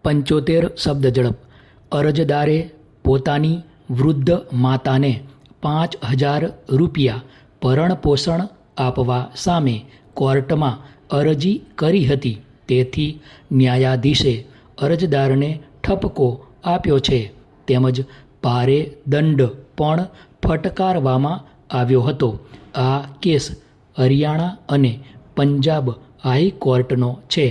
75 શબ્દ ઝડપ. અરજદારે પોતાની વૃદ્ધ માતાને 5,000 રૂપિયા ભરણપોષણ આપવા સામે કોર્ટમાં અરજી કરી હતી. તેથી ન્યાયાધીશે અરજદારને ઠપકો આપ્યો છે તેમજ ભારે દંડ પણ ફટકારવામાં આવ્યો હતો. આ કેસ હરિયાણા અને પંજાબ હાઈકોર્ટનો છે.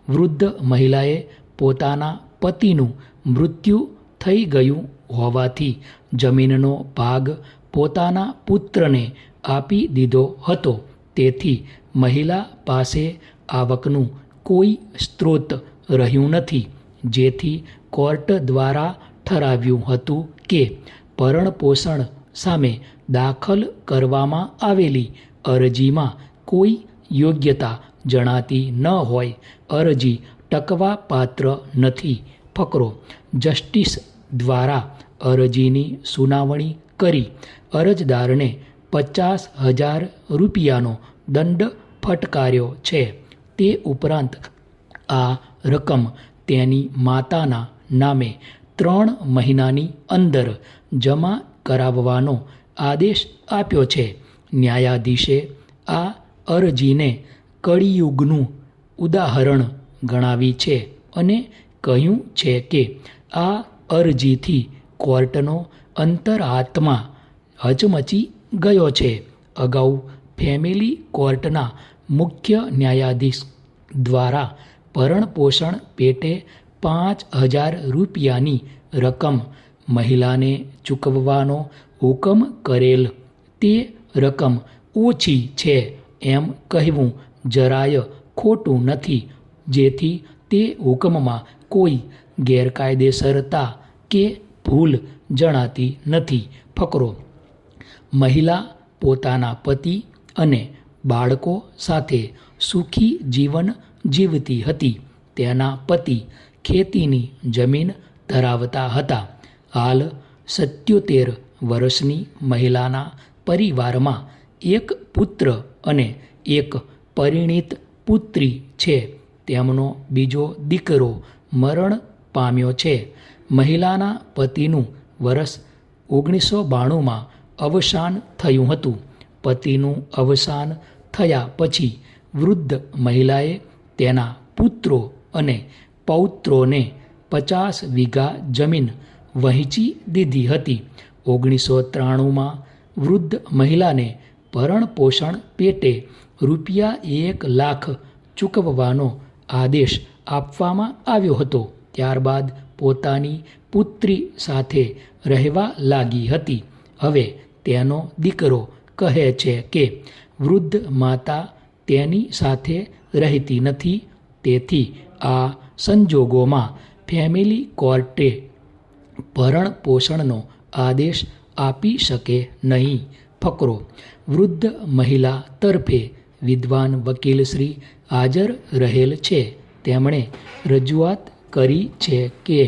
વૃદ્ધ મહિલાએ પોતાના પતિનું મૃત્યુ થઈ ગયું હોવાથી જમીનનો ભાગ પોતાના પુત્રને આપી દીધો હતો. તેથી મહિલા પાસે આવકનું કોઈ સ્ત્રોત રહ્યું નથી, જેથી કોર્ટ દ્વારા ઠરાવ્યું હતું કે ભરણપોષણ સામે દાખલ કરવામાં આવેલી અરજીમાં કોઈ યોગ્યતા જણાતી ન હોય, અરજી ટકવા પાત્ર નથી. ફકરો. જસ્ટિસ દ્વારા અરજીની સુનાવણી કરી અરજદારને 50,000 રૂપિયાનો દંડ ફટકાર્યો છે. તે ઉપરાંત આ રકમ તેની માતાના નામે 3 મહિનાની અંદર જમા કરાવવાનો આદેશ આપ્યો છે. ન્યાયાધીશે આ અરજીને કળિયુગનું ઉદાહરણ ગણાવી છે અને કહ્યું છે કે આ અરજીથી કોર્ટનો અંતરાત્મા હચમચી ગયો છે. અગાઉ ફેમિલી કોર્ટના મુખ્ય ન્યાયાધીશ દ્વારા ભરણપોષણ પેટે 5,000 રૂપિયાની રકમ મહિલાને ચૂકવવાનો હુકમ કરેલ. તે રકમ ઓછી છે એમ કહેવું જરાય ખોટું નથી, જેથી તે હુકમમાં કોઈ ગેરકાયદેસરતા કે ભૂલ જણાતી નથી. ફકરો. મહિલા પોતાના પતિ અને બાળકો સાથે સુખી જીવન જીવતી હતી. તેના પતિ ખેતીની જમીન ધરાવતા હતા. હાલ 77 વર્ષની મહિલાના પરિવારમાં એક પુત્ર અને એક પરિણીત પુત્રી છે. તેમનો બીજો દીકરો મરણ પામ્યો છે. મહિલાના પતિનું વર્ષ 1992માં અવસાન થયું હતું. પતિનું અવસાન થયા પછી વૃદ્ધ મહિલાએ તેના પુત્રો અને પૌત્રોને 50 વીઘા જમીન વહેંચી દીધી હતી. 1993માં વૃદ્ધ મહિલાને ભરણપોષણ પેટે રૂપિયા 1 લાખ ચૂકવવાનો આદેશ આપવામાં આવ્યો હતો. ત્યારબાદ પોતાની પુત્રી સાથે રહેવા લાગી હતી. હવે તેનો દીકરો કહે છે કે વૃદ્ધ માતા તેની સાથે રહેતી નથી. તેથી આ સંજોગોમાં ફેમિલી કોર્ટે ભરણપોષણનો આદેશ આપી શકે નહીં. ફકરો. વૃદ્ધ મહિલા તરફે વિદ્વાન વકીલશ્રી હાજર રહેલ છે. તેમણે રજૂઆત કરી છે કે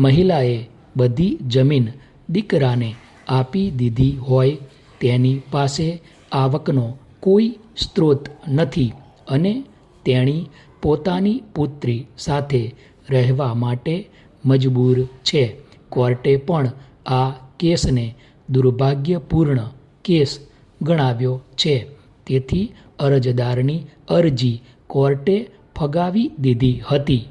મહિલાએ બધી જમીન દીકરાને આપી દીધી હોય, તેની પાસે આવકનો કોઈ સ્ત્રોત નથી અને તેણી પોતાની પુત્રી સાથે રહેવા માટે મજબૂર છે. કોર્ટે પણ આ કેસને દુર્ભાગ્યપૂર્ણ કેસ ગણાવ્યો છે. તેથી અરજદારની અરજી કોર્ટે ફગાવી દીધી હતી.